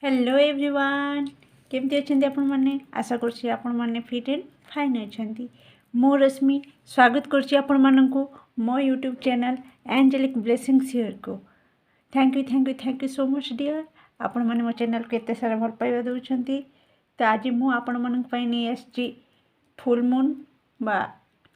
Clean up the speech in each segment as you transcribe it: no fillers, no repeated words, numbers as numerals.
Hello everyone केमती अच्छा आपण मैंने आशा करछि आपण मैंने फिट एंड फाइन अच्छा मो रश्मि स्वागत करछि आपण माननकु मो YouTube channel Angelic Blessings here को thank you so much dear आपण माने मो चैनल को एते सारा भल पाइबा दउछंती। तो आज मु आपण मानक पई नै आछि फुल मून बा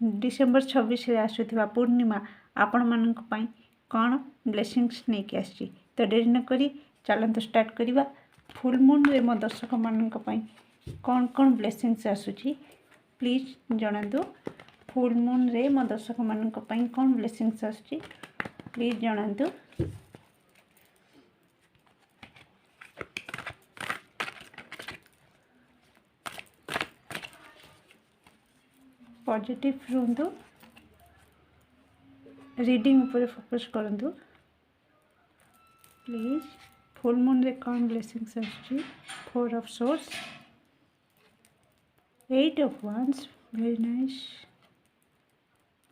डिसेंबर 26 रे आसुथिबा पूर्णिमा आपण मानक पई कोन ब्लेसिंग्स नै के आछि। तो देरी न करी चलंतु स्टार्ट करिबा। फुल मून रे मो दर्शक मानक पई कौन कौन ब्लेसिंग्स आसुची प्लीज जणातु। फुल मून रे मो दर्शक मानक पई कौन ब्लेसिंग्स आसुची प्लीज जणातु। पॉजिटिव रहंतु, रीडिंग ऊपर फोकस करंतु प्लीज। फुल मून रे कौन ब्लेसिंग्स आसुची। 4 of source, 8 of wands, very nice,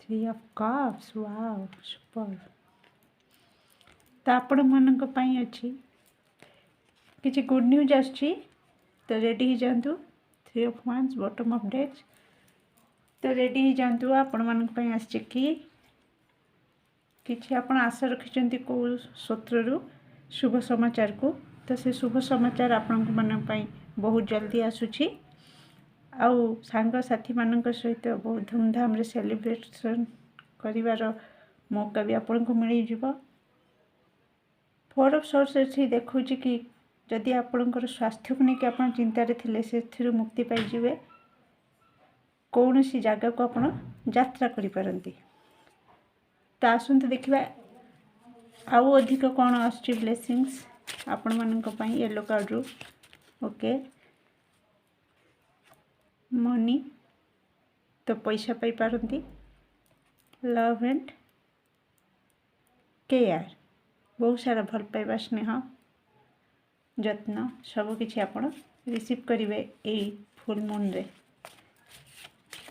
3 of cups, wow super. तो आपण मानक पई अछि किछि गुड न्यूज आसुची। तो रेडी ही जानतु। 3 of wands, bottom of decks. तो रेडी ही जानतु आपण मानक पई आछि कि किछि आपण आशा रखिचंती को सूत्ररु शुभ समाचार को। तो से शुभ समाचार आपण मानक पई बहुत जल्दी आसुची। आउ सांग साथी मानक सहित बहुत धूमधाम रे सेलिब्रेशन करिवार मौका भी आपण को मिली जिवो। 4 ऑफ सोर्स अछि देखुची कि जदि आपणकर स्वास्थ्य को लेकिन आप चिंता थे से मुक्ति पाइबे। कौन सी जगह को आप यात्रा करिपारंती। तो आसंतु देखिबा आउ अधिक कौन आछि ब्लेसिंग्स आपण मानक पई येलो कार्ड रू। ओके मनी तो पैसा पाई पारंती। लव एंड केयर बहुत सारा भल पाइबा स्नेह जत्न सब किछि आपण रिसीव करिवे ए फुल मून रे।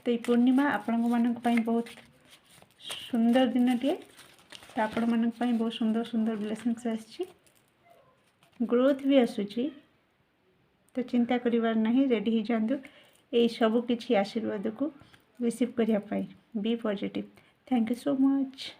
तो ये पूर्णिमा आपण मानक पई बहुत सुंदर दिन टे। तो आपण मानक पई बहुत सुंदर सुंदर ब्लेसिंग्स आछि, ग्रोथ भी आसुची। तो चिंता करिवार नहीं, रेडी ही जांदु ए सब किछि आशीर्वाद को रिसीव करिया पाई। Be positive. Thank you so much.